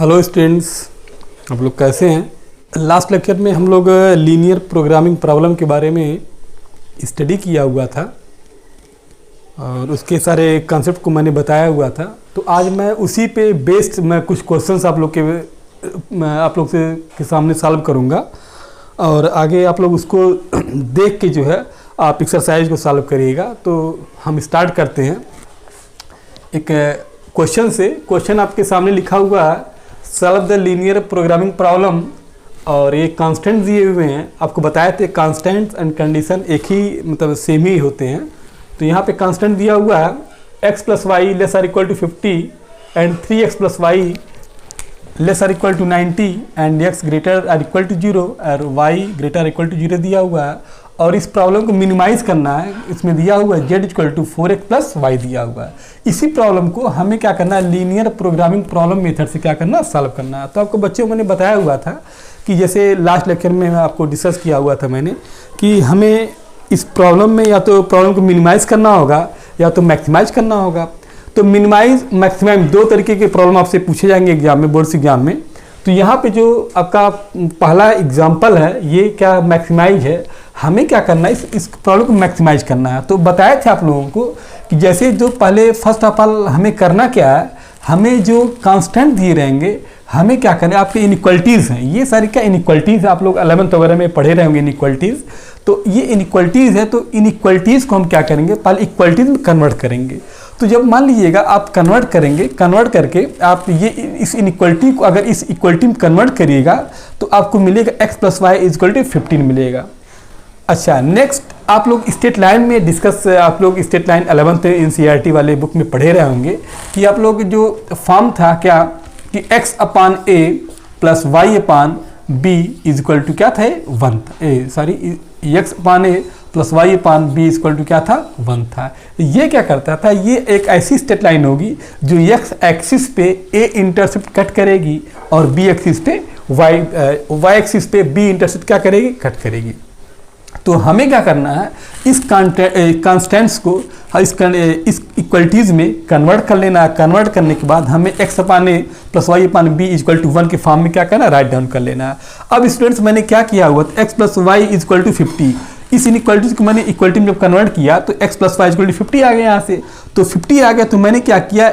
Hello students, आप लोग कैसे हैं। लास्ट लेक्चर में हम लोग लीनियर प्रोग्रामिंग प्रॉब्लम के बारे में स्टडी किया हुआ था और उसके सारे कॉन्सेप्ट को मैंने बताया हुआ था। तो आज मैं उसी पे बेस्ड मैं कुछ क्वेश्चंस आप लोग के सामने सॉल्व करूंगा और आगे आप लोग उसको देख के जो है आप एक्सरसाइज को सॉल्व करिएगा। तो हम स्टार्ट करते हैं एक क्वेश्चन से। क्वेश्चन आपके सामने लिखा हुआ है, solve the linear programming problem, और ये कांस्टेंट दिए हुए हैं। आपको बताए थे कांस्टेंट एंड कंडीशन एक ही मतलब सेम ही होते हैं। तो यहाँ पे कांस्टेंट दिया हुआ है x plus y less or equal to 50 and 3x plus y less or equal to 90 and x greater are equal to 0 और y ग्रेटर आर इक्वल टू 0 दिया हुआ है। और इस प्रॉब्लम को मिनिमाइज करना है। इसमें दिया हुआ है z equal to 4x plus y दिया हुआ है। इसी प्रॉब्लम को हमें क्या करना है, लीनियर प्रोग्रामिंग प्रॉब्लम मेथड से क्या करना है, सॉल्व करना है। तो आपको बच्चों मैंने बताया हुआ था कि जैसे लास्ट लेक्चर में आपको डिस्कस किया हुआ था मैंने कि हमें इस प्रॉब्लम में या तो प्रॉब्लम को मिनिमाइज करना होगा या तो मैक्सिमाइज करना होगा। तो मिनिमाइज मैक्सिमाइज दो तरीके के प्रॉब्लम आपसे पूछे जाएंगे एग्जाम में, बोर्ड्स एग्जाम में। तो यहाँ पे जो आपका पहला एग्जाम्पल है ये क्या मैक्सिमाइज है। हमें क्या करना है, इस प्रॉब्लम को मैक्सिमाइज करना है। तो बताए थे आप लोगों को कि जैसे जो पहले फर्स्ट ऑफ ऑल हमें करना क्या है, हमें जो कांस्टेंट दिए रहेंगे हमें क्या करना है, आपके इनइक्वलिटीज़ हैं ये सारी। क्या इनइक्वलिटीज़ आप लोग 11th वगैरह में पढ़े रहे होंगे इनइक्वलिटीज़। तो ये इनइक्वलिटीज़ है, तो इनइक्वलिटीज़ को हम क्या करेंगे, पहले इक्वलिटीज़ में कन्वर्ट करेंगे। तो जब मान लीजिएगा आप कन्वर्ट करेंगे, कन्वर्ट करके आप ये इस इनइक्वलिटी को अगर इस इक्वलिटी में कन्वर्ट करिएगा तो आपको मिलेगा x plus y is equal to 15 मिलेगा। अच्छा, नेक्स्ट आप लोग स्टेट लाइन में डिस्कस, आप लोग स्टेट लाइन 11th NCERT वाले बुक में पढ़े रहे होंगे कि आप लोग जो फॉर्म था क्या कि x upon a plus y upon b is equal to क्या था, 1 था। x upon a plus y upon b is equal to क्या था, 1 था। ये क्या करता था, ये एक ऐसी स्टेट लाइन होगी जो x एक्सिस पे a इंटरसेप्ट कट करेगी और b एक्सिस पे y एक्सिस पे b इंटरसेप्ट क्या करेगी, कट करेगी। तो हमें क्या करना है, इस कांस्टेंट्स को इस इक्वलिटीज़ में कन्वर्ट कर लेना है। कन्वर्ट करने के बाद हमें x upon a plus y upon b equal to 1 के फॉर्म में क्या करना है, राइट डाउन कर लेना है। अब स्टूडेंट्स मैंने क्या किया हुआ, x plus y equal to 50, इस इनइक्वलिटीज को मैंने इक्वलिटी में जब कन्वर्ट किया तो x plus y equal to 50 आ गया यहाँ से। तो 50 आ गया तो मैंने क्या किया,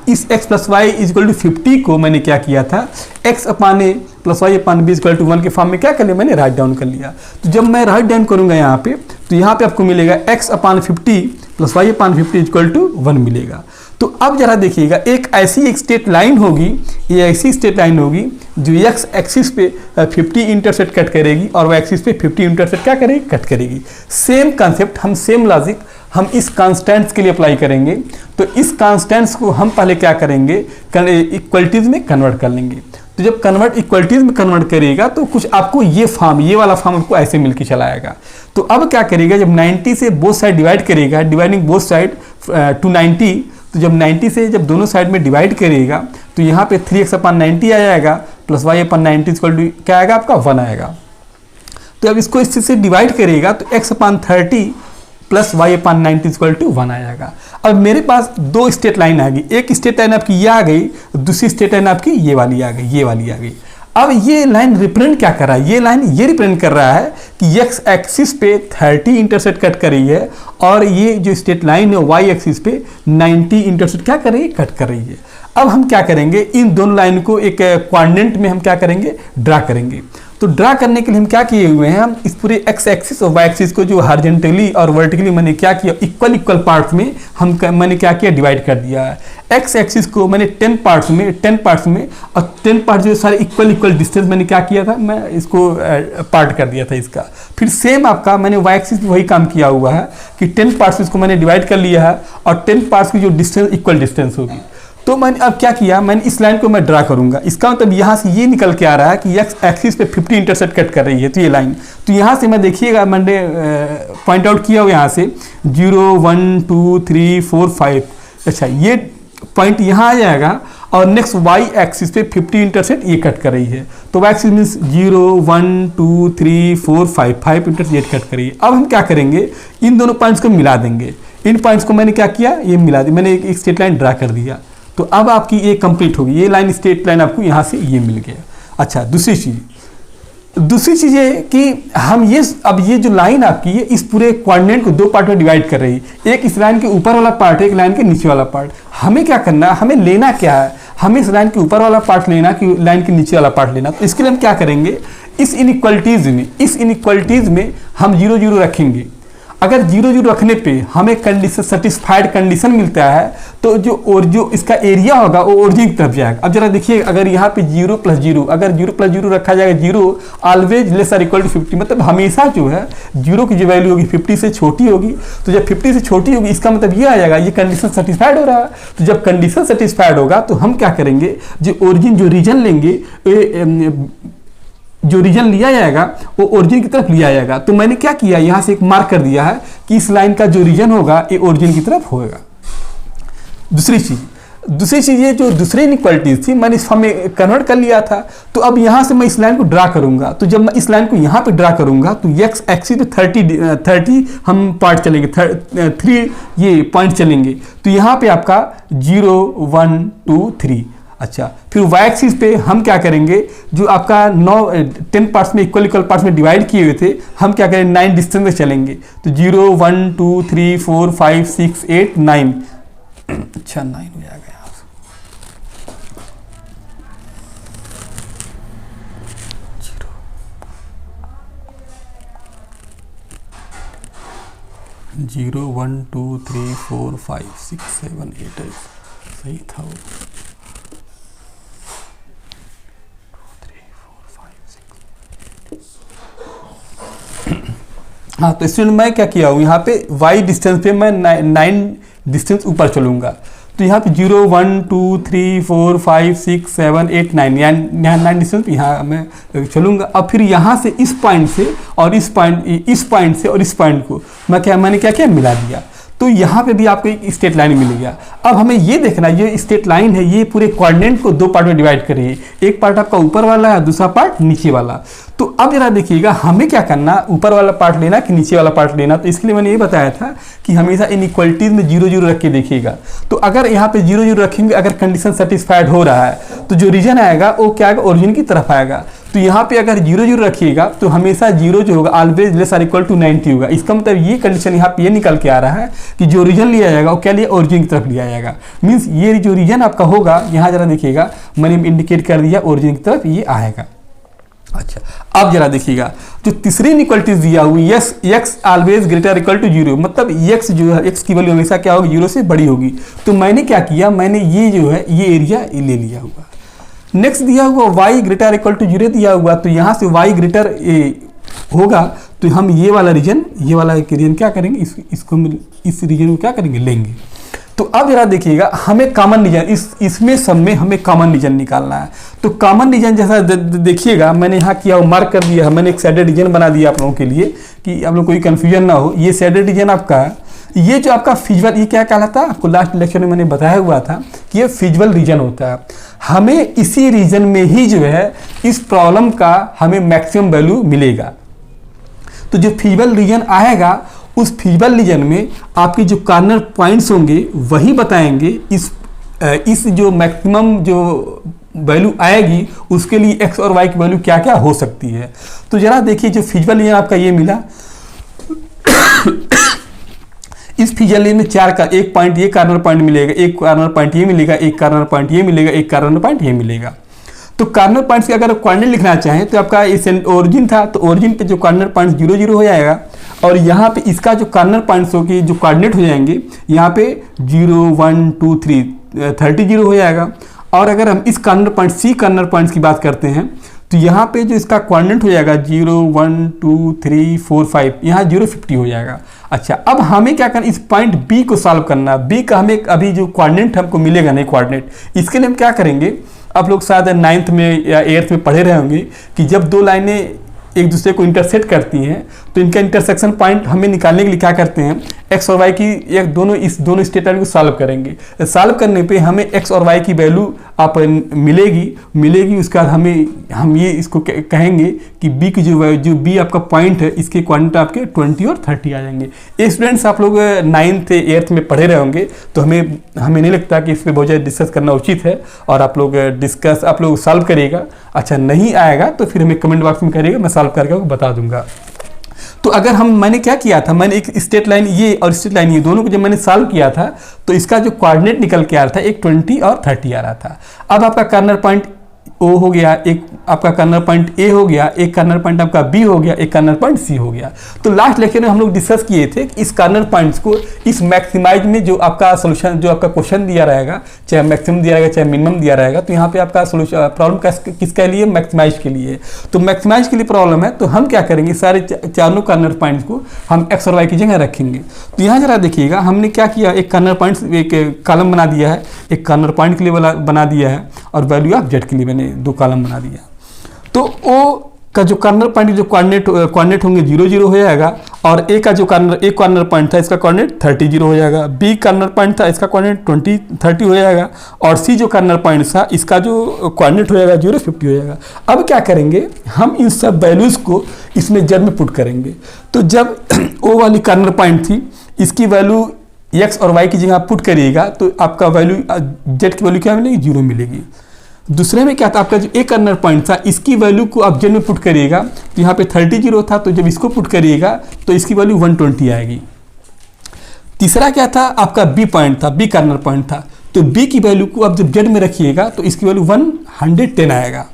इस x plus y equal to 50 को मैंने क्या किया था, x upon a plus y upon b equal to 1 के फॉर्म में क्या कर लिया, मैंने राइट डाउन कर लिया। तो जब मैं राइट डाउन करूंगा यहाँ पे तो यहाँ पे आपको मिलेगा x upon 50 plus y upon 50 equal to 1 मिलेगा। तो अब जरा देखिएगा, एक स्टेट लाइन होगी, ये ऐसी स्टेट लाइन होगी जो x एक्सिस पे 50 इंटरसेप्ट कट करेगी और y एक्सिस पे 50 इंटरसेप्ट क्या करेगी, कट करेगी। सेम कंसेप्ट, हम सेम लॉजिक हम इस कांस्टेंट्स के लिए अप्लाई करेंगे। तो इस कांस्टेंट्स को हम पहले क्या करेंगे, इक्वलिटीज में कन्वर्ट कर लेंगे। तो जब इक्वलिटीज में कन्वर्ट करिएगा तो कुछ आपको ये वाला फॉर्म आपको ऐसे मिलके चला आएगा। तो अब क्या करिएगा, जब 90 से बोथ साइड डिवाइड करिएगा, डिवाइडिंग बोथ साइड टू 90, तो जब 90 से जब दोनों साइड में डिवाइड करिएगा तो यहाँ पे 3x अपान 90 आ जाएगा plus y upon 90 equal to क्या आएगा, आपका 1 आएगा। तो अब इसको इस चीज से डिवाइड करिएगा तो x upon 30 plus y upon 90 equal to 1 आ जाएगा। अब मेरे पास दो स्टेट लाइन आ गई, एक स्टेट लाइन आपकी ये आ गई, दूसरी स्टेट लाइन आपकी ये वाली आ गई, ये वाली आ गई। अब ये लाइन रिप्रेजेंट क्या कर रहा है, ये लाइन ये रिप्रेजेंट कर रहा है कि x एक्सिस पे 30 इंटरसेप्ट कट कर रही है और ये जो स्टेट लाइन है y एक्सिस पे 90 इंटरसेप्ट क्या कर रही है, कट कर रही है। अब हम क्या करेंगे, इन दोनों लाइन को एक क्वाड्रेंट में हम क्या करेंगे, ड्रा करेंगे। तो ड्रा करने के लिए हम क्या किए हुए हैं, हम इस पूरे x एक्सिस और y एक्सिस को जो हॉरिजॉन्टली और वर्टिकली मैंने क्या किया, इक्वल पार्ट्स में मैंने क्या किया, डिवाइड कर दिया है। x एक्सिस को मैंने 10 पार्ट्स में और 10 पार्ट जो सारे इक्वल डिस्टेंस मैंने क्या किया था, मैं इसको पार्ट कर दिया था इसका। फिर सेम आपका मैंने y एक्सिस वही काम किया हुआ है कि 10 पार्ट्स इसको मैंने डिवाइड कर लिया है और 10 पार्ट्स की जो डिस्टेंस इक्वल डिस्टेंस होगी। तो मैंने अब क्या किया, मैंने इस लाइन को मैं ड्रा करूंगा। इसका मतलब यहाँ से ये निकल के आ रहा है कि x एक्सिस पे 50 इंटरसेप्ट कट कर रही है, तो ये लाइन। तो यहाँ से मैं देखिएगा, मैंने पॉइंट आउट किया हुआ यहाँ से 0 1 2 3 4 5। अच्छा, ये पॉइंट यहाँ आ जाएगा और नेक्स्ट y एक्सिस पे 50 इंटरसेप्ट ये कट कर रही है। तो y axis means 0 1 2 3 4 5 intercept cut कर रही है। अब हम क्या करेंगे, इन दोनों पॉइंट्स को मिला देंगे। इन पॉइंट्स को मैंने क्या किया, ये मिला दिया, मैंने एक स्ट्रेट लाइन ड्रा कर दिया। तो अब आपकी ये कंप्लीट होगी, ये लाइन स्ट्रेट लाइन आपको यहाँ से ये मिल गया। अच्छा, दूसरी चीज़ ये कि हम ये अब ये जो लाइन आपकी है इस पूरे कोऑर्डिनेट को दो पार्ट में डिवाइड कर रही है, एक इस लाइन के ऊपर वाला पार्ट है, एक लाइन के नीचे वाला पार्ट। हमें क्या करना है, हमें लेना क्या है, हमें इस लाइन के ऊपर वाला पार्ट लेना कि लाइन के नीचे वाला पार्ट लेना। तो इसके लिए हम क्या करेंगे, इस इनइक्वालिटीज़ में हम 0 0 रखेंगे। अगर 0 0 रखने पे हमें कंडीशन सेटिस्फाइड कंडीशन मिलता है तो जो इसका एरिया होगा वो ओरिजिन की तरफ जाएगा। अब जरा देखिए, अगर यहाँ पे 0 + 0, अगर 0 + 0 रखा जाएगा, 0 ऑलवेज लेस और इक्वल टू 50, मतलब हमेशा जो है 0 की जो वैल्यू होगी 50 से छोटी होगी। तो जब 50 से छोटी होगी इसका मतलब ये आ जाएगा ये कंडीशन सेटिस्फाइड हो रहा है। तो जब कंडीशन सेटिस्फाइड होगा तो हम क्या करेंगे, जो ओरिजिन जो रीजन लेंगे, जो रीजन लिया जाएगा वो ओरिजिन की तरफ लिया जाएगा। तो मैंने क्या किया, यहाँ से एक मार्क कर दिया है कि इस लाइन का जो रीजन होगा ये ओरिजिन की तरफ होगा। दूसरी चीज़ ये जो दूसरी इनइक्वालिटीज थी मैंने इस फॉर्म में कन्वर्ट कर लिया था। तो अब यहाँ से मैं इस लाइन को ड्रा करूंगा। तो जब मैं इस लाइन को यहाँ पे ड्रा करूंगा तो एक्स एक्सिस पे 30 हम पार्ट चलेंगे, 3 ये पॉइंट चलेंगे। तो यहाँ पे आपका 0 1 2 3। अच्छा, फिर वाई एक्सिस पे हम क्या करेंगे, जो आपका 10 पार्ट्स में इक्वल पार्ट्स में डिवाइड किए हुए थे, हम क्या करेंगे 9 डिस्टेंस में चलेंगे। तो 0 1 2 3 4 5 6 8 9। अच्छा, 9 हो जाएगा यहाँ से। 0 1 2 3 4 5 6 7 8 सही था वो। हाँ, तो इसमें मैं क्या किया हूँ, यहाँ पे y डिस्टेंस पे मैं 9 डिस्टेंस ऊपर चलूँगा। तो यहाँ पे 0 1 2 3 4 5 6 7 8 9 यहाँ 9 डिस्टेंस पे यहाँ मैं चलूँगा। अब फिर यहाँ से इस पॉइंट से और इस पॉइंट से और इस पॉइंट को मैंने क्या किया, मिला दिया। तो यहाँ पे भी आपको एक स्ट्रेट लाइन मिल गया। अब हमें ये देखना है, ये स्ट्रेट लाइन है, ये पूरे कोऑर्डिनेट को दो पार्ट में डिवाइड कर रही है। एक पार्ट आपका ऊपर वाला है, दूसरा पार्ट नीचे वाला। तो अब जरा देखिएगा हमें क्या करना, ऊपर वाला पार्ट लेना कि नीचे वाला पार्ट लेना। तो इसके लिए मैंने ये बताया था कि हमेशा इनइक्वालिटीज में 0 0 रख के देखिएगा। तो अगर यहाँ पे 0 0 रखेंगे, अगर कंडीशन सेटिस्फाइड हो रहा है तो जो रीजन आएगा वो क्या आएगा, ओरिजिन की तरफ आएगा। तो यहाँ पे अगर 0 0 रखिएगा तो हमेशा 0 जो होगा ऑलवेज लेस और इक्वल टू 90 होगा। इसका मतलब ये कंडीशन यहाँ पे ये निकल के आ रहा है कि जो रीजन लिया जाएगा वो क्या लिया, ओरिजिन की तरफ लिया जाएगा। मीन्स ये जो रीजन आपका होगा, यहाँ जरा देखिएगा मैंने इंडिकेट कर दिया, ओरिजिन की तरफ ये आएगा। अच्छा, अब जरा देखिएगा जो तीसरी इनइक्वालिटीज दिया हुई x always greater equal to 0, मतलब x जो है, x की वैल्यू हमेशा क्या होगी, 0 से बड़ी होगी। तो मैंने क्या किया, मैंने ये जो है ये एरिया ले लिया हुआ। नेक्स्ट दिया हुआ y ग्रेटर इक्वल टू 0 दिया हुआ। तो यहाँ से y ग्रेटर होगा तो हम ये वाला रीजन क्या करेंगे, इसको इस रीजन को क्या करेंगे, लेंगे। तो अब जरा देखिएगा हमें कॉमन रीजन इसमें सब में हमें कॉमन रीजन निकालना है। तो कॉमन रीजन जैसा देखिएगा मैंने यहाँ किया मार्क कर दिया, मैंने एक शेडेड रीजन बना दिया आप लोगों के लिए कि आप लोग कोई कंफ्यूजन ना हो। ये शेडेड रीजन आपका, ये जो आपका फिजिबल, ये क्या कहलाता है, आपको लास्ट लेक्चर में मैंने बताया हुआ था कि ये फिजिबल रीजन होता है। हमें इसी रीजन में ही जो है इस प्रॉब्लम का हमें मैक्सिमम वैल्यू मिलेगा। तो जो फिजिबल रीजन आएगा उस फिजिबल रीजन में आपके जो कॉर्नर पॉइंट्स होंगे वही बताएंगे इस जो मैक्सिमम जो वैल्यू आएगी उसके लिए x और y की वैल्यू क्या क्या हो सकती है। तो जरा देखिए जो फिजिबल रीजन आपका ये मिला इस फिजिबल रीजन में एक पॉइंट ये कॉर्नर पॉइंट मिलेगा, एक कॉर्नर पॉइंट ये मिलेगा, एक कॉर्नर पॉइंट ये मिलेगा, एक कॉर्नर पॉइंट ये मिलेगा। तो कॉर्नर पॉइंट्स के अगर कोऑर्डिनेट लिखना चाहें तो आपका इस ओरिजिन था, तो ओरिजिन पे जो कॉर्नर पॉइंट 0 0 हो जाएगा और यहाँ पे इसका जो कॉर्नर पॉइंट्स हो के जो कोऑर्डिनेट हो जाएंगे यहाँ पे 0 1 2 3 30 हो जाएगा। और अगर हम इस corner point C corner points की बात करते हैं तो यहाँ पे जो इसका कोऑर्डिनेट हो जाएगा 0 1 2 3 4 5, यहाँ 0 50 हो जाएगा। अच्छा, अब हमें क्या करना, इस पॉइंट बी को सॉल्व करना। बी का हमें अभी जो कोऑर्डिनेट हमको मिलेगा नहीं कोऑर्डिनेट, इसके लिए हम क्या करेंगे, आप लोग शायद 9th में या 8th में पढ़े रहे होंगे कि जब दो लाइनें एक दूसरे को इंटरसेक्ट करती हैं तो इनका इंटरसेक्शन पॉइंट हमें निकालने के लिए क्या करते हैं, एक्स और वाई की एक दोनों स्टेटमेंट को सॉल्व करेंगे। सॉल्व करने पे हमें एक्स और वाई की वैल्यू आप मिलेगी। उसके बाद हम ये इसको कहेंगे कि बी की जो बी आपका पॉइंट है, इसके क्वांटिटी आपके 20 और 30 आ जाएंगे। ये स्टूडेंट्स आप लोग 9th 8th में पढ़े रहे होंगे, तो हमें नहीं लगता कि इस पर बहुत ज़्यादा डिस्कस करना उचित है, और आप लोग सॉल्व करिएगा। अच्छा नहीं आएगा तो फिर हमें कमेंट बॉक्स में करिएगा, मैं सॉल्व करके आपको बता दूंगा। तो अगर मैंने क्या किया था, मैंने एक स्ट्रेट लाइन ये और स्ट्रेट लाइन ये दोनों को जब मैंने सॉल्व किया था तो इसका जो कोऑर्डिनेट निकल के आ रहा था, एक 20 और 30 आ रहा था। अब आपका कॉर्नर पॉइंट ओ हो गया, एक आपका कॉर्नर पॉइंट ए हो गया, एक कॉर्नर पॉइंट आपका बी हो गया, एक कॉर्नर पॉइंट सी हो गया। तो लास्ट लेक्चर में हम लोग डिस्कस किए थे कि इस कॉर्नर पॉइंट्स को इस मैक्सिमाइज में जो आपका सोल्यूशन, जो आपका क्वेश्चन दिया रहेगा, चाहे मैक्सिमम दिया रहेगा चाहे मिनिमम दिया रहेगा, तो यहाँ पे आपका सोल्यूशन प्रॉब्लम किसके लिए, मैक्सिमाइज के लिए। तो मैक्सिमाइज के लिए प्रॉब्लम है, तो हम क्या करेंगे, सारे चारों कॉर्नर पॉइंट्स को हम एक्स और वाई की जगह रखेंगे। तो यहाँ जरा देखिएगा, हमने क्या किया, एक कॉर्नर पॉइंट एक कॉलम बना दिया है, एक कॉर्नर पॉइंट के लिए बना दिया है, और वैल्यू ऑफ जेड के लिए मैंने 2 कॉलम बना दिया। तो ओ का जो कॉर्नर पॉइंट जो कोऑर्डिनेट होंगे 0 0 हो जाएगा, और ए का जो कॉर्नर पॉइंट था इसका कोऑर्डिनेट 30 0 हो जाएगा, बी कॉर्नर पॉइंट था इसका कोऑर्डिनेट 20 30 हो जाएगा, और सी जो कॉर्नर पॉइंट था इसका जो कोऑर्डिनेट हो जाएगा 0 50 हो जाएगा। अब क्या करेंगे, हम इन सब वैल्यूज़ को इसमें जेड में पुट करेंगे। तो जब ओ वाली कॉर्नर पॉइंट थी, इसकी वैल्यू एक्स और वाई की जगह पुट करिएगा तो आपका वैल्यू जेड की वैल्यू क्या मिलेगी, 0 मिलेगी। दूसरे में क्या था, आपका जो एक कॉर्नर पॉइंट था इसकी वैल्यू को आप जेड में पुट करिएगा, तो यहाँ पे 30 0 था, तो जब इसको पुट करिएगा तो इसकी वैल्यू 120 आएगी। तीसरा क्या था, आपका बी पॉइंट था, बी कॉर्नर पॉइंट था, तो बी की वैल्यू को आप जब जेड में रखिएगा तो इसकी वैल्यू 110 आएगा।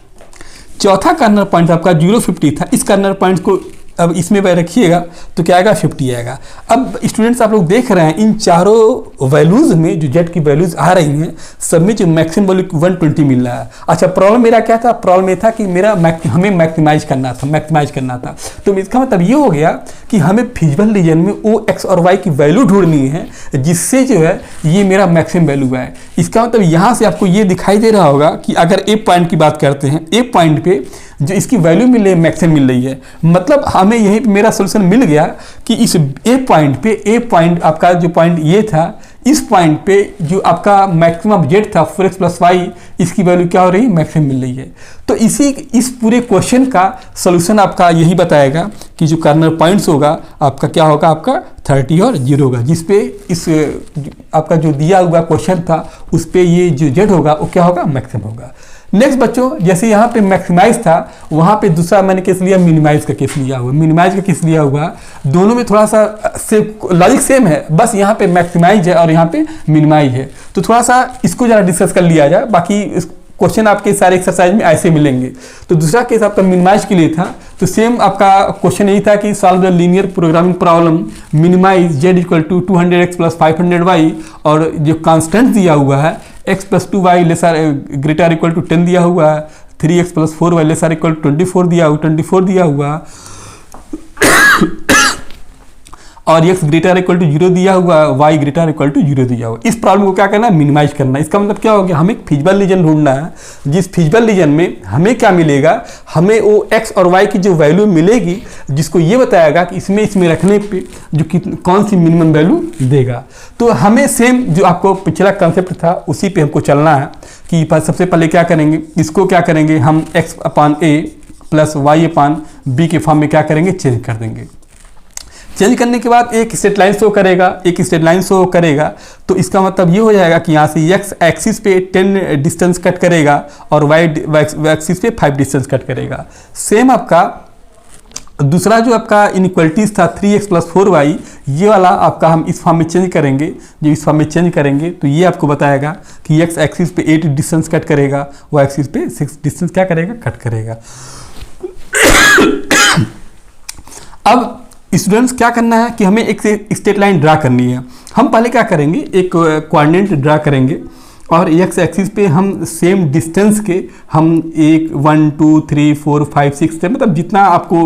चौथा कॉर्नर पॉइंट आपका 0 50 था, इस कॉर्नर पॉइंट को अब इसमें रखिएगा तो क्या आएगा, 50 आएगा। अब स्टूडेंट्स आप लोग देख रहे हैं इन चारों वैल्यूज़ में जो जेड की वैल्यूज़ आ रही हैं, सब में जो मैक्सिमम वैल्यू 120 मिल रहा है। अच्छा, प्रॉब्लम मेरा क्या था, प्रॉब्लम ये था कि हमें मैक्सिमाइज करना था। तो इसका मतलब ये हो गया कि हमें फिजिबल रीजन में ओ एक्स और वाई की वैल्यू ढूंढनी है, जिससे जो है ये मेरा मैक्सिमम वैल्यू है। इसका मतलब यहाँ से आपको ये दिखाई दे रहा होगा कि अगर ए पॉइंट की बात करते हैं, ए पॉइंट पे जो इसकी वैल्यू मिल रही है, मैक्सिमम मिल रही है, मतलब हमें यहीं पे मेरा सोल्यूशन मिल गया कि इस ए पॉइंट आपका जो पॉइंट ये था, इस पॉइंट पे जो आपका मैक्सिमम जेड था 4x + y, इसकी वैल्यू क्या हो रही है, मैक्सिमम मिल रही है। तो इस पूरे क्वेश्चन का सोल्यूशन आपका यही बताएगा कि जो कॉर्नर पॉइंट्स होगा आपका क्या होगा, आपका 30 और 0 होगा, जिसपे इस आपका जो दिया हुआ क्वेश्चन था उस पर ये जो जेड होगा वो क्या होगा, मैक्सिमम होगा। नेक्स्ट बच्चों, जैसे यहाँ पे मैक्सिमाइज था, वहाँ पे दूसरा मैंने केस लिया, मिनिमाइज का केस लिया हुआ। मिनिमाइज का केस लिया हुआ, दोनों में थोड़ा सा लॉजिक सेम है, बस यहाँ पे मैक्सिमाइज है और यहाँ पे मिनिमाइज है। तो थोड़ा सा इसको जरा डिस्कस कर लिया जाए, बाकी क्वेश्चन आपके सारे एक्सरसाइज में ऐसे मिलेंगे। तो दूसरा केस आपका मिनिमाइज के लिए था, तो सेम आपका क्वेश्चन यही था कि solve the linear programming problem minimize z equal to 200x + 500y, और जो कांस्टेंट दिया हुआ है x + 2y greater equal to 10 दिया हुआ है, 3x + 4y laser equal to 24 दिया हुआ और x ग्रेटर इक्वल टू 0 दिया हुआ, y ग्रेटर इक्वल टू 0 दिया हुआ। इस प्रॉब्लम को क्या करना है, मिनिमाइज करना है। इसका मतलब क्या हो गया, हमें फिजिबल रीजन ढूंढना है, जिस फिजिबल रीजन में हमें क्या मिलेगा, हमें वो x और y की जो वैल्यू मिलेगी, जिसको ये बताएगा कि इसमें रखने पे जो कौन सी मिनिमम वैल्यू देगा। तो हमें सेम जो आपको पिछला कंसेप्ट था उसी पे हमको चलना है कि सबसे पहले क्या करेंगे, इसको क्या करेंगे, हम x/a + y/b के फॉर्म में क्या करेंगे, चेंज कर देंगे। चेंज करने के बाद एक स्ट्रेट लाइन शो करेगा, तो इसका मतलब ये हो जाएगा कि यहाँ से x एक्सिस पे 10 डिस्टेंस कट करेगा और y एक्सिस पे 5 डिस्टेंस कट करेगा। सेम आपका दूसरा जो आपका इनइक्वलिटीज था 3x + 4y, ये वाला आपका हम इस फॉर्म में चेंज करेंगे। जो इस फॉर्म में चेंज करेंगे तो ये आपको बताएगा कि x एक्सिस पे 8 डिस्टेंस कट करेगा, y एक्सिस पे 6 डिस्टेंस क्या करेगा, कट करेगा। अब स्टूडेंट्स क्या करना है कि हमें एक स्ट्रेट लाइन ड्रा करनी है। हम पहले क्या करेंगे, एक कोऑर्डिनेट ड्रा करेंगे और x एक्सिस पे हम सेम डिस्टेंस के हम 1 2 3 4 5 6 7 मतलब जितना आपको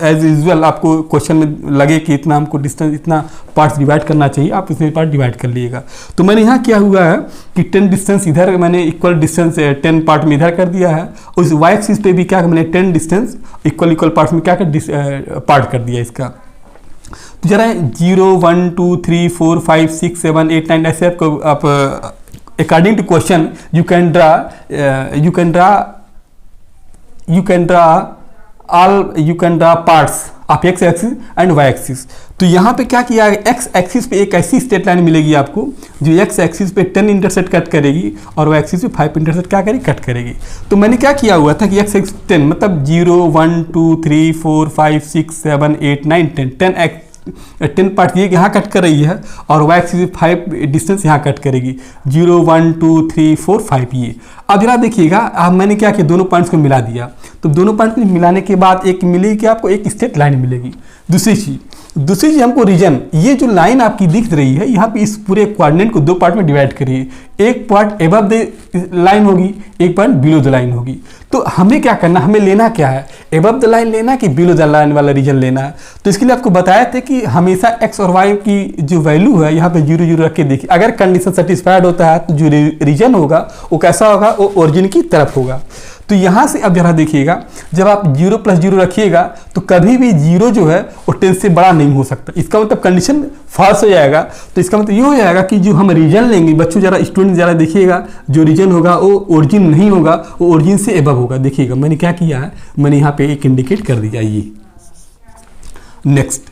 एज यूजुअल आपको क्वेश्चन में लगे कि इतना हमको डिस्टेंस, इतना पार्ट्स डिवाइड करना चाहिए, आप इतने पार्ट डिवाइड कर लीजिएगा। तो मैंने यहाँ क्या हुआ है कि 10 डिस्टेंस इधर मैंने इक्वल डिस्टेंस 10 पार्ट में इधर कर दिया है, उस y एक्सिस पे भी क्या मैंने 10 डिस्टेंस इक्वल पार्ट्स में क्या कर पार्ट कर दिया इसका। तो जरा 0 1 2 3 4 5 6 7 8 9 ऐसे आपको आप according to question you can draw parts of x axis and y axis. तो यहाँ पे क्या किया है, एक्स एक्सिस पे एक ऐसी स्ट्रेट लाइन मिलेगी आपको जो एक्स एक्सिस पे 10 इंटरसेक्ट कट करेगी और वाई एक्सिस पे 5 इंटरसेक्ट क्या करेगी, कट करेगी। तो मैंने क्या किया हुआ था कि एक्स एक्सिस 10 मतलब 0 1 2 3 4 5 6 7 8 9 10 पार्ट ये यहाँ कट कर रही है और वाई एक्सिस 5 डिस्टेंस यहाँ कट करेगी 0 1 2 3 4 5 ये। अब जरा देखिएगा, अब मैंने क्या किया, दोनों पॉइंट्स को मिला दिया। तो दोनों पॉइंट को मिलाने के बाद एक मिलेगी कि आपको एक स्ट्रेट लाइन मिलेगी। दूसरी चीज़ हमको रीजन, ये जो लाइन आपकी दिख रही है यहाँ पे इस पूरे कोऑर्डिनेट को दो पार्ट में डिवाइड करिए, एक पार्ट एबव द लाइन होगी, एक पार्ट बिलो द लाइन होगी। तो हमें क्या करना, हमें लेना क्या है, एबव द लाइन लेना कि बिलो द लाइन वाला रीजन लेना है। तो इसके लिए आपको बताया था कि हमेशा एक्स और वाई की जो वैल्यू है यहाँ पे 0 0 रख के देखिए, अगर कंडीशन सेटिस्फाइड होता है तो जो रीजन होगा वो कैसा होगा, वो ओरिजिन की तरफ होगा। तो यहाँ से अब जरा देखिएगा, जब आप 0 + 0 रखिएगा तो कभी भी 0 जो है वो 10 से बड़ा नहीं हो सकता, इसका मतलब कंडीशन फॉल्स हो जाएगा। तो इसका मतलब ये हो जाएगा कि जो हम रीजन लेंगे, बच्चों जरा स्टूडेंट जरा देखिएगा, जो रीजन होगा वो ओरिजिन नहीं होगा, वो ओरिजिन से एबव होगा। देखिएगा मैंने क्या किया है, मैंने यहाँ पे एक इंडिकेट कर दिया ये। नेक्स्ट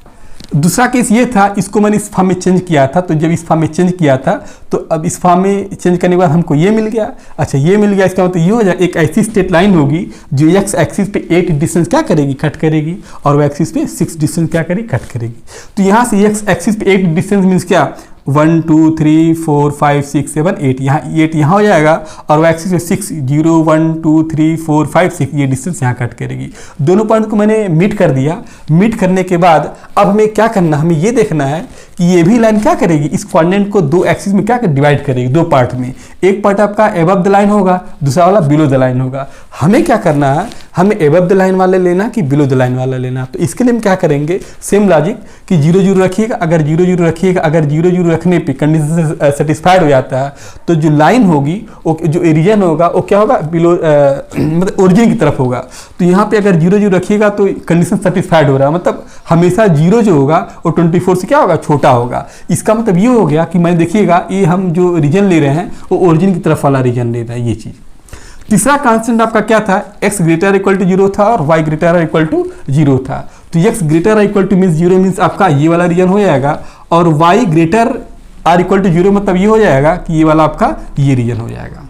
दूसरा केस ये था, इसको मैंने इस फॉर्म में चेंज किया था। तो जब इस फॉर्म में चेंज किया था तो अब इस फॉर्म में चेंज करने के बाद हमको ये मिल गया। अच्छा ये मिल गया, इसका मतलब ये हो जाए एक ऐसी स्ट्रेट लाइन होगी जो एक्स एक्सिस पे 8 डिस्टेंस क्या करेगी, कट करेगी, और वाई एक्सिस पे 6 डिस्टेंस क्या करेगी, कट करेगी। तो यहाँ से एक्स एक्सिस पे 8 डिस्टेंस मीन्स क्या, 1 2 3 4 5 6 7 8, यहाँ 8 यहाँ हो जाएगा और वाई एक्सिस पे 6 0 1 2 3 4 5 6 ये डिस्टेंस यहाँ कट करेगी। दोनों पॉइंट को मैंने मीट कर दिया। मीट करने के बाद अब हमें क्या करना, हमें ये देखना है कि ये भी लाइन क्या करेगी, इस कोऑर्डिनेट को दो एक्सिस में क्या डिवाइड करेगी, दो पार्ट में। एक पार्ट आपका एबव द लाइन होगा, दूसरा वाला बिलो द लाइन होगा। हमें क्या करना है, हमें एबव द लाइन वाला लेना कि बिलो द लाइन वाला लेना। तो इसके लिए हम क्या करेंगे, सेम लॉजिक कि 0 0 रखिएगा, अगर 0 0 रखिएगा, अगर 0 0 रखने पे कंडीशन सेटिस्फाइड हो जाता है तो जो लाइन होगी वो जो रीजन होगा वो क्या होगा, बिलो मतलब ओरिजिन की तरफ होगा। तो यहाँ पे अगर 0 0 रखिएगा तो कंडीशन सेटिस्फाइड हो रहा है, मतलब हमेशा 0 जो होगा वो 24 से क्या होगा, छोटा होगा। इसका मतलब ये हो गया कि मैं देखिएगा ये हम जो रीजन ले रहे हैं वो ओरिजिन की तरफ वाला रीजन ले रहा है, ये चीज़। तीसरा कांस्टेंट आपका क्या था, x ग्रेटर इक्वल टू 0 था और y ग्रेटर इक्वल टू 0 था। तो x greater equal to means 0 means आपका ये वाला रीजन हो जाएगा, और y greater r equal to 0 मतलब ये हो जाएगा कि ये वाला आपका ये रीजन हो जाएगा।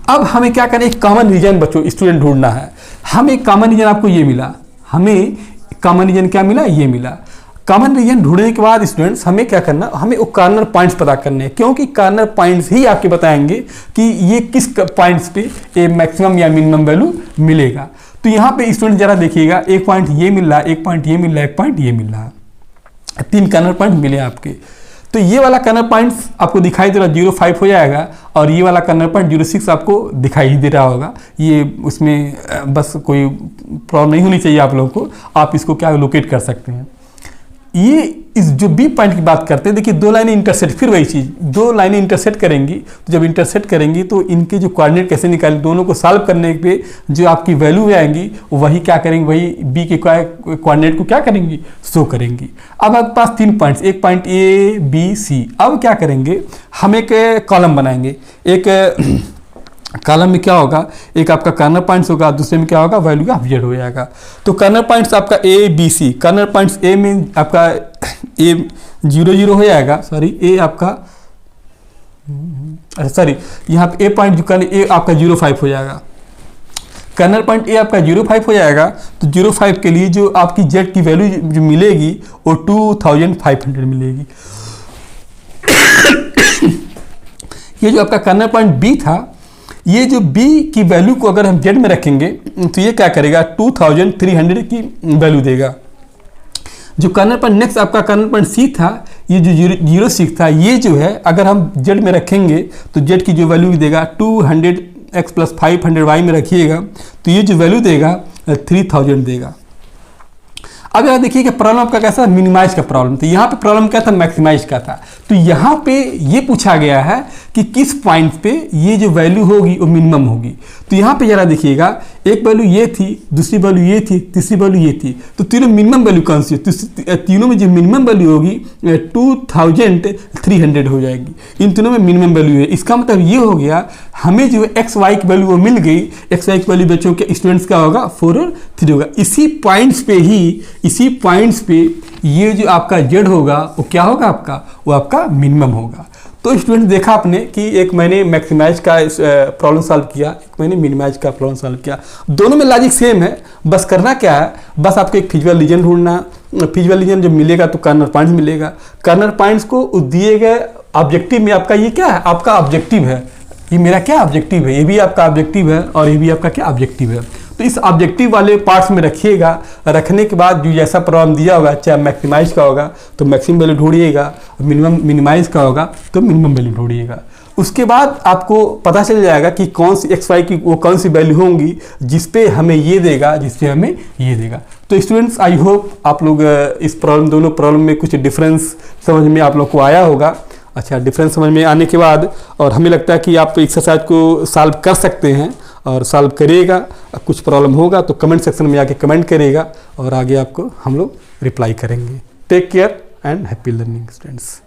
अब हमें क्या करें, एक कॉमन रीजन बच्चों स्टूडेंट ढूंढना है। हमें कॉमन रीजन आपको ये मिला, हमें कॉमन रीजन क्या मिला, ये मिला। कॉमन रीजन ढूंढने के बाद स्टूडेंट्स हमें क्या करना, हमें वो कॉर्नर पॉइंट्स पता करने हैं, क्योंकि कॉर्नर पॉइंट्स ही आपके बताएंगे कि ये किस पॉइंट्स पे ये मैक्सिमम या मिनिमम वैल्यू मिलेगा। तो यहाँ पे स्टूडेंट जरा देखिएगा, एक पॉइंट ये मिल रहा है, एक पॉइंट ये मिल रहा है, एक पॉइंट ये मिल रहा है, 3 कॉर्नर पॉइंट मिले आपके। तो ये वाला कॉर्नर पॉइंट्स आपको दिखाई दे रहा है 0.5 हो जाएगा, और ये वाला कॉर्नर पॉइंट 0.6 आपको दिखाई दे रहा होगा। ये उसमें बस कोई प्रॉब्लम नहीं होनी चाहिए आप लोगों को, आप इसको क्या लोकेट कर सकते हैं। ये इस जो बी पॉइंट की बात करते हैं, देखिए दो लाइनें इंटरसेक्ट, फिर वही चीज़, दो लाइनें इंटरसेक्ट करेंगी। तो जब इंटरसेक्ट करेंगी तो इनके जो कोऑर्डिनेट कैसे निकालें, दोनों को सॉल्व करने पे जो आपकी वैल्यू आएंगी वही क्या करेंगे, वही बी के कोऑर्डिनेट को क्या करेंगी, शो करेंगी। अब आपके पास 3 पॉइंट्स, एक पॉइंट ए बी सी। अब क्या करेंगे, हम एक कॉलम बनाएंगे। एक कॉलम में क्या होगा, एक आपका कॉर्नर पॉइंट्स होगा, दूसरे में क्या होगा, वैल्यू का जेड हो जाएगा। तो कॉर्नर पॉइंट्स आपका A B C, corner points A में आपका ए 0 0 हो जाएगा, सॉरी ए आपका, अच्छा सॉरी यहाँ पे ए पॉइंट जो ए आपका 0.5 हो जाएगा, कॉर्नर पॉइंट ए आपका 0.5 हो जाएगा। तो 0.5 के लिए जो आपकी जेड की वैल्यू जो मिलेगी वो 2500 मिलेगी। ये जो आपका कॉर्नर पॉइंट बी था, ये जो b की वैल्यू को अगर हम z में रखेंगे तो ये क्या करेगा, 2300 की वैल्यू देगा। जो कॉर्नर पॉइंट नेक्स्ट आपका कॉर्नर पॉइंट c था, ये जो 0.6 था, ये जो है अगर हम z में रखेंगे तो z की जो वैल्यू देगा 200x + 500y में रखिएगा तो ये जो वैल्यू देगा 3000 देगा। अब यहाँ देखिए कि प्रॉब्लम आपका कैसा, मिनिमाइज का प्रॉब्लम। तो यहाँ पे प्रॉब्लम क्या था, मैक्सिमाइज का था। तो यहाँ पे ये पूछा गया है कि किस पॉइंट पे ये जो वैल्यू होगी वो मिनिमम होगी। तो यहाँ पे जरा देखिएगा, एक वैल्यू ये थी, दूसरी वैल्यू ये थी, तीसरी वैल्यू ये थी, तो तीनों मिनिमम वैल्यू कौन सी है? तीनों में जो मिनिमम वैल्यू होगी 2300 हो जाएगी। इन तीनों में मिनिमम वैल्यू है। इसका मतलब ये हो गया हमें जो एक्स वाई की वैल्यू वो मिल गई। एक्स वाई की वैल्यू बच्चों के स्टूडेंट्स का होगा 4 और 3 होगा। इसी पॉइंट्स पे ये जो आपका जेड होगा वो क्या होगा आपका? वो आपका मिनिमम होगा। तो स्टूडेंट देखा आपने कि एक मैंने मैक्सिमाइज का प्रॉब्लम सॉल्व किया, एक मैंने मिनिमाइज का प्रॉब्लम सॉल्व किया। दोनों में लॉजिक सेम है, बस करना क्या है, बस आपको एक फिजिकल रीजन ढूंढना। फिजिकल रीजन जब मिलेगा तो कॉर्नर पॉइंट्स मिलेगा। कॉर्नर पॉइंट्स को दिए गए ऑब्जेक्टिव में, आपका ये क्या है? आपका ऑब्जेक्टिव है। ये मेरा क्या ऑब्जेक्टिव है? ये भी आपका ऑब्जेक्टिव है और ये भी आपका क्या ऑब्जेक्टिव है। तो इस ऑब्जेक्टिव वाले पार्ट्स में रखिएगा। रखने के बाद जो जैसा प्रॉब्लम दिया होगा, चाहे मैक्सिमाइज का होगा तो मैक्सिमम वैल्यू ढूंढिएगा, मिनिमाइज का होगा तो मिनिमम वैल्यू ढूंढिएगा। उसके बाद आपको पता चल जाएगा कि कौन सी एक्स वाई की वो कौन सी वैल्यू होंगी जिस पे हमें ये देगा, जिस पे हमें ये देगा। तो स्टूडेंट्स, आई होप आप लोग इस प्रॉब्लम, दोनों प्रॉब्लम में कुछ डिफरेंस समझ में आप लोग को आया होगा। अच्छा, डिफरेंस समझ में आने के बाद और हमें लगता है कि आप एक्सरसाइज को सॉल्व कर सकते हैं और सॉल्व करिएगा। कुछ प्रॉब्लम होगा तो कमेंट सेक्शन में आके कमेंट करिएगा और आगे आपको हम लोग रिप्लाई करेंगे। Take care and happy learning students.